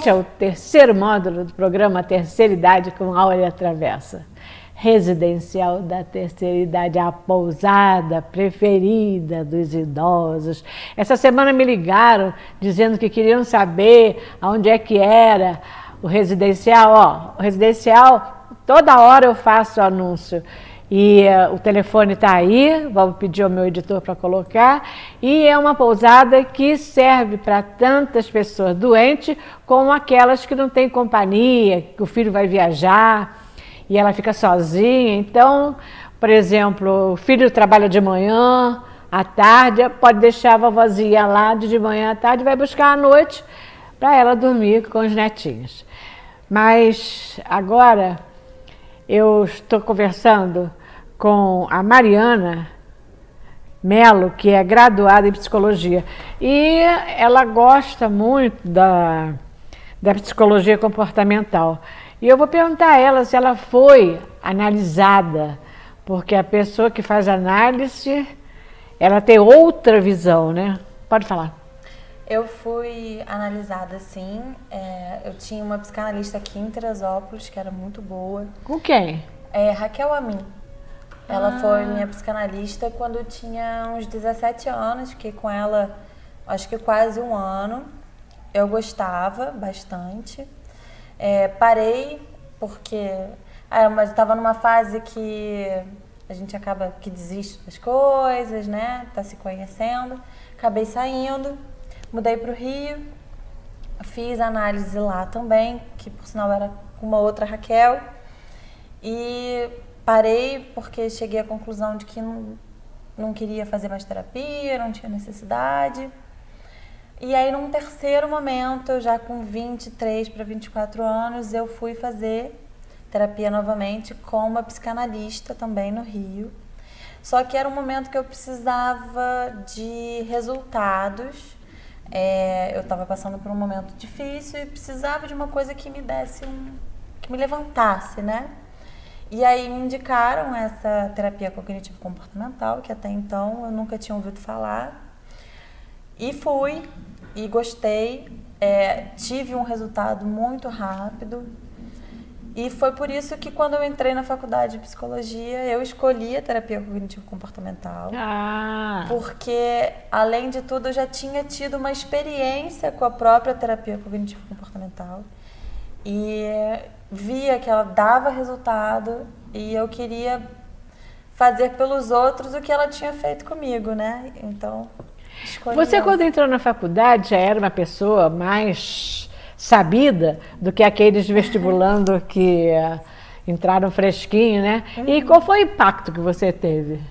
Este é o terceiro módulo do programa Terceira Idade com Áurea Travessa. Residencial da terceira idade, a pousada preferida dos idosos. Essa semana me ligaram dizendo que queriam saber aonde é que era o residencial. O residencial, toda hora eu faço anúncio. E o telefone está aí, vou pedir ao meu editor para colocar. E é uma pousada que serve para tantas pessoas doentes, como aquelas que não têm companhia, que o filho vai viajar e ela fica sozinha. Então, por exemplo, o filho trabalha de manhã, à tarde, pode deixar a vovozinha lá de manhã à tarde, vai buscar à noite para ela dormir com os netinhos. Mas agora eu estou conversando com a Mariana Melo, que é graduada em psicologia, e ela gosta muito da psicologia comportamental. E eu vou perguntar a ela se ela foi analisada, porque a pessoa que faz análise, ela tem outra visão, né? Pode falar. Eu fui analisada, sim. Eu tinha uma psicanalista aqui em Teresópolis, que era muito boa. Com quem? Raquel Amin. Ela foi minha psicanalista quando eu tinha uns 17 anos. Fiquei com ela, acho que quase um ano. Eu gostava bastante. Parei porque mas estava numa fase que a gente acaba que desiste das coisas, né? Tá se conhecendo. Acabei saindo, mudei para o Rio, fiz análise lá também, que por sinal era com uma outra Raquel. E parei porque cheguei à conclusão de que não queria fazer mais terapia, não tinha necessidade. E aí, num terceiro momento, já com 23 para 24 anos, eu fui fazer terapia novamente com uma psicanalista também no Rio. Só que era um momento que eu precisava de resultados. Eu estava passando por um momento difícil e precisava de uma coisa que me desse que me levantasse, né? E aí me indicaram essa terapia cognitivo-comportamental, que até então eu nunca tinha ouvido falar. E fui, e gostei, tive um resultado muito rápido. E foi por isso que quando eu entrei na faculdade de psicologia, eu escolhi a terapia cognitivo-comportamental. Porque, além de tudo, eu já tinha tido uma experiência com a própria terapia cognitivo-comportamental. E via que ela dava resultado e eu queria fazer pelos outros o que ela tinha feito comigo, né? Então, escolhi Você, quando entrou na faculdade, já era uma pessoa mais sabida do que aqueles vestibulando que entraram fresquinho, né? E qual foi o impacto que você teve?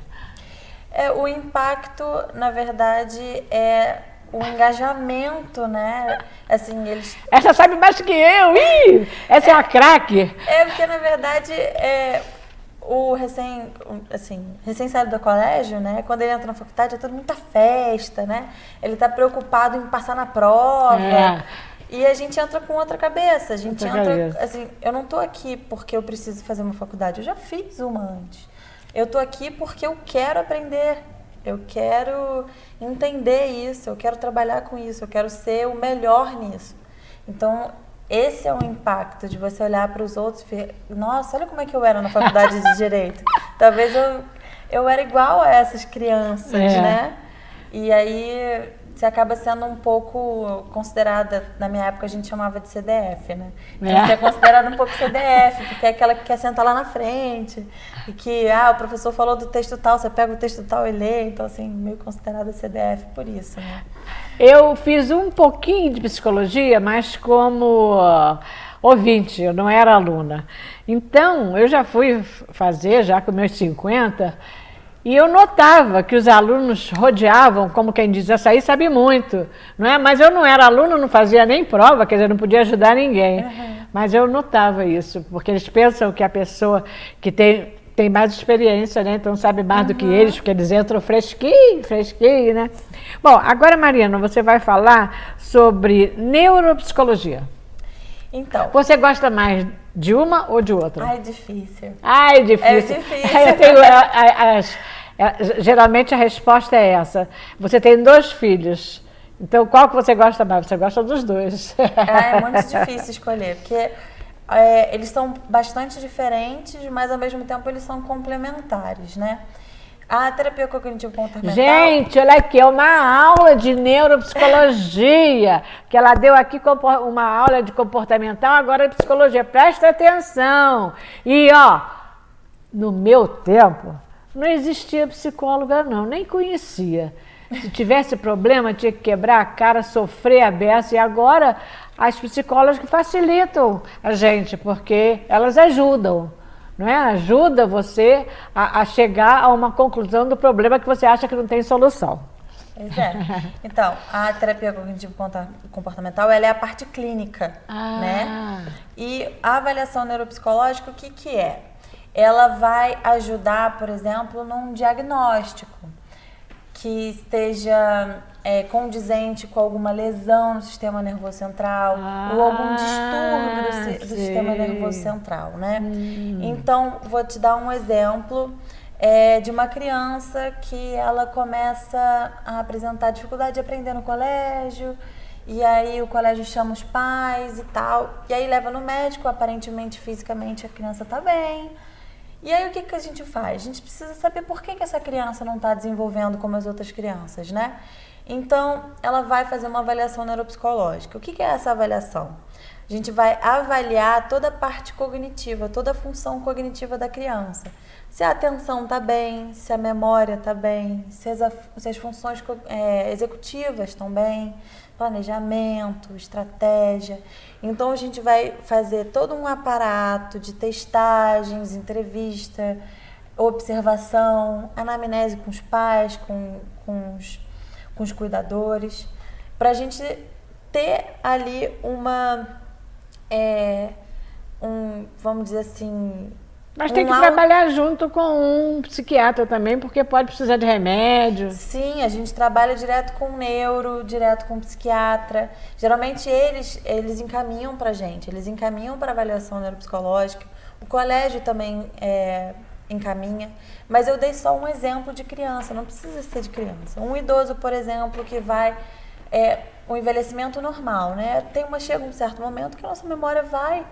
O impacto, na verdade, é o engajamento, né? Assim, eles... Essa sabe mais que eu! Essa é a craque! Porque, na verdade, o recém-saído do colégio, né? Quando ele entra na faculdade, é tudo muita festa, né? Ele tá preocupado em passar na prova. E a gente entra com outra cabeça. A gente entra, assim, eu não tô aqui porque eu preciso fazer uma faculdade. Eu já fiz uma antes. Eu tô aqui porque eu quero aprender. Eu quero entender isso, eu quero trabalhar com isso, eu quero ser o melhor nisso. Então, esse é o impacto de você olhar para os outros e ver, nossa, olha como é que eu era na faculdade de Direito. Talvez eu era igual a essas crianças, né? E aí você acaba sendo um pouco considerada, na minha época a gente chamava de CDF, né? Você é considerada um pouco CDF, porque é aquela que quer sentar lá na frente. E que, o professor falou do texto tal, você pega o texto tal e lê. Então, assim, meio considerada CDF por isso, né? Eu fiz um pouquinho de psicologia, mas como ouvinte, eu não era aluna. Então, eu já fui fazer, já com meus 50, e eu notava que os alunos rodeavam, como quem diz, essa aí sabe muito, não é? Mas eu não era aluno, não fazia nem prova, quer dizer, não podia ajudar ninguém. Mas eu notava isso, porque eles pensam que a pessoa que tem mais experiência, né? Então sabe mais do que eles, porque eles entram fresquinho, né? Bom, agora, Mariana, você vai falar sobre neuropsicologia. Então. Você gosta mais de uma ou de outra? Difícil. É difícil. Eu tenho, geralmente a resposta é essa. Você tem 2 filhos Então, qual que você gosta mais? Você gosta dos dois. É muito difícil escolher, porque eles são bastante diferentes, mas ao mesmo tempo eles são complementares, né? A terapia cognitivo-comportamental... Gente, olha aqui, é uma aula de neuropsicologia, que ela deu aqui uma aula de comportamental, agora é psicologia. Presta atenção. E, ó, no meu tempo, não existia psicóloga, não, nem conhecia. Se tivesse problema, tinha que quebrar a cara, sofrer a beça. E agora, as psicólogas que facilitam a gente, porque elas ajudam. Não é? Ajuda você a chegar a uma conclusão do problema que você acha que não tem solução. Pois é. Então, a terapia cognitivo-comportamental, ela é a parte clínica, né? E a avaliação neuropsicológica, o que que é? Ela vai ajudar, por exemplo, num diagnóstico que esteja condizente com alguma lesão no sistema nervoso central ou algum distúrbio do sistema nervoso central, né? Então, vou te dar um exemplo de uma criança que ela começa a apresentar dificuldade de aprender no colégio, e aí o colégio chama os pais e tal, e aí leva no médico, aparentemente, fisicamente, a criança tá bem. E aí o que a gente faz? A gente precisa saber por que essa criança não está desenvolvendo como as outras crianças, né? Então, ela vai fazer uma avaliação neuropsicológica. O que é essa avaliação? A gente vai avaliar toda a parte cognitiva, toda a função cognitiva da criança. Se a atenção está bem, se a memória está bem, se as funções executivas estão bem, planejamento, estratégia. Então, a gente vai fazer todo um aparato de testagens, entrevista, observação, anamnese com os pais, com os cuidadores, para a gente ter ali vamos dizer assim... Mas tem que trabalhar junto com um psiquiatra também, porque pode precisar de remédio. Sim, a gente trabalha direto com o neuro, direto com o psiquiatra. Geralmente eles encaminham pra gente, eles encaminham para avaliação neuropsicológica. O colégio também encaminha. Mas eu dei só um exemplo de criança, não precisa ser de criança. Um idoso, por exemplo, que vai... o envelhecimento normal, né? Chega um certo momento que a nossa memória vai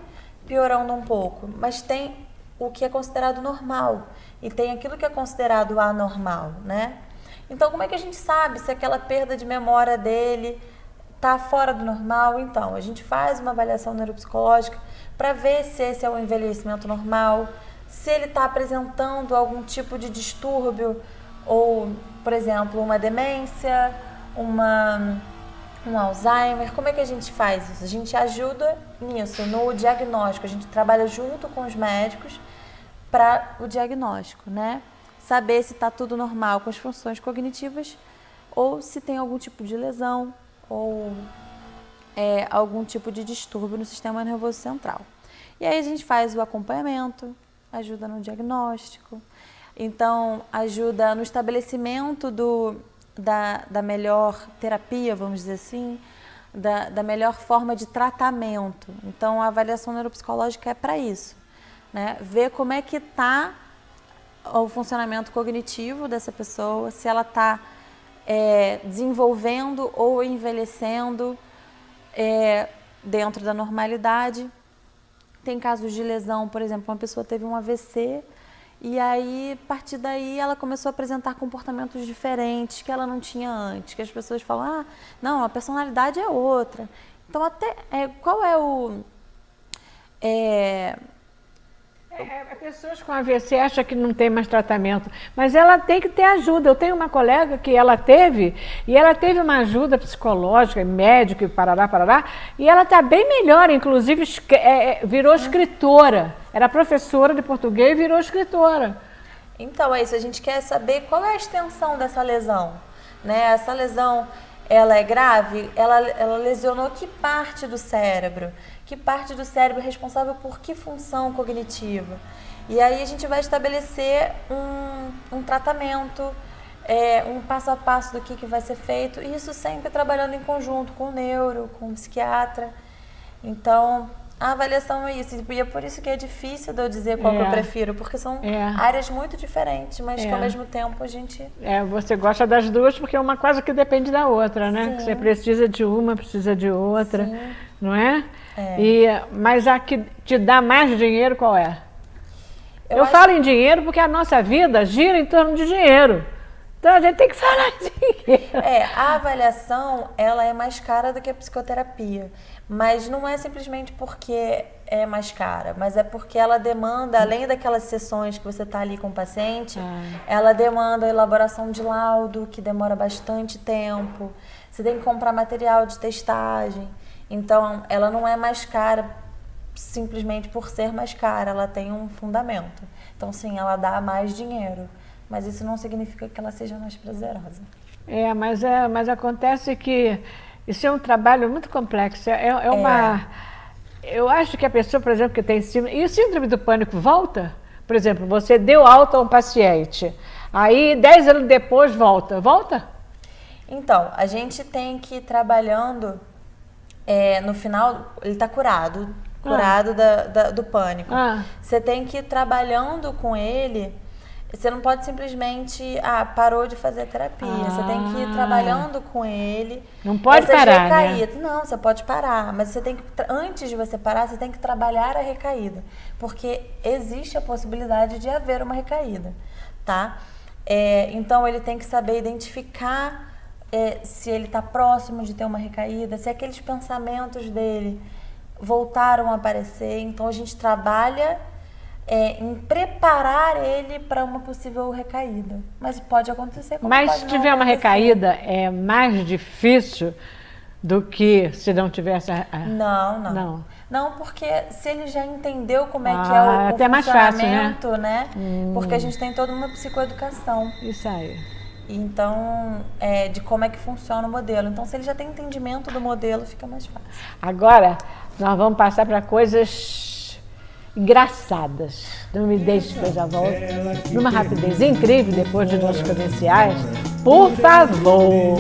piorando um pouco, mas tem o que é considerado normal e tem aquilo que é considerado anormal, né? Então, como é que a gente sabe se aquela perda de memória dele está fora do normal? Então, a gente faz uma avaliação neuropsicológica para ver se esse é um envelhecimento normal, se ele está apresentando algum tipo de distúrbio ou, por exemplo, uma demência, um Alzheimer. Como é que a gente faz isso? A gente ajuda nisso, no diagnóstico. A gente trabalha junto com os médicos para o diagnóstico, né? Saber se está tudo normal com as funções cognitivas ou se tem algum tipo de lesão ou algum tipo de distúrbio no sistema nervoso central. E aí a gente faz o acompanhamento, ajuda no diagnóstico, então ajuda no estabelecimento da melhor terapia, vamos dizer assim, da melhor forma de tratamento. Então, a avaliação neuropsicológica é para isso, né? Ver como é que está o funcionamento cognitivo dessa pessoa, se ela está desenvolvendo ou envelhecendo dentro da normalidade. Tem casos de lesão, por exemplo, uma pessoa teve um AVC, e aí, a partir daí, ela começou a apresentar comportamentos diferentes que ela não tinha antes. Que as pessoas falam, não, a personalidade é outra. Então, qual é o... Pessoas com AVC acham que não tem mais tratamento, mas ela tem que ter ajuda. Eu tenho uma colega que ela teve uma ajuda psicológica, médico e parará, e ela está bem melhor, inclusive virou escritora. Era professora de português e virou escritora. Então é isso, a gente quer saber qual é a extensão dessa lesão, né? Essa lesão, ela é grave? Ela lesionou que parte do cérebro? Que parte do cérebro é responsável por que função cognitiva? E aí a gente vai estabelecer um tratamento, um passo a passo do que vai ser feito, e isso sempre trabalhando em conjunto com o neuro, com o psiquiatra. Então, A avaliação é isso, e é por isso que é difícil de eu dizer qual que eu prefiro, porque são áreas muito diferentes, mas que ao mesmo tempo a gente... Você gosta das duas porque uma quase que depende da outra, né? Sim. Que você precisa de uma, precisa de outra, Sim. não é? Mas a que te dá mais dinheiro qual é? Eu falo em dinheiro porque a nossa vida gira em torno de dinheiro. Então a gente tem que falar em dinheiro. A avaliação, ela é mais cara do que a psicoterapia. Mas não é simplesmente porque é mais cara, mas é porque ela demanda, além daquelas sessões que você está ali com o paciente, ela demanda a elaboração de laudo, que demora bastante tempo. Você tem que comprar material de testagem. Então, ela não é mais cara simplesmente por ser mais cara, ela tem um fundamento. Então, sim, ela dá mais dinheiro, mas isso não significa que ela seja mais prazerosa. Mas acontece que isso é um trabalho muito complexo. Eu acho que a pessoa, por exemplo, que tem síndrome... E o síndrome do pânico volta? Por exemplo, você deu alta a um paciente, aí 10 anos depois volta. Volta? Então, a gente tem que ir trabalhando... no final, ele está curado do pânico. Você tem que ir trabalhando com ele. Você não pode simplesmente, parou de fazer terapia. Você tem que ir trabalhando com ele. Não pode parar, recaídas. Né? Não, você pode parar, mas você tem que, antes de você parar, você tem que trabalhar a recaída. Porque existe a possibilidade de haver uma recaída, tá? Então, ele tem que saber identificar se ele está próximo de ter uma recaída, se aqueles pensamentos dele voltaram a aparecer. Então, a gente trabalha em preparar ele para uma possível recaída. Mas pode acontecer. Mas se tiver uma recaída, é mais difícil do que se não tivesse... Não, porque se ele já entendeu como é que é o até mais fácil, né? Porque a gente tem toda uma psicoeducação. Isso aí. Então, de como é que funciona o modelo. Então, se ele já tem entendimento do modelo, fica mais fácil. Agora, nós vamos passar para coisas engraçadas. Não me deixe que eu já volto. Numa rapidez incrível, depois de nossos comerciais. Por favor!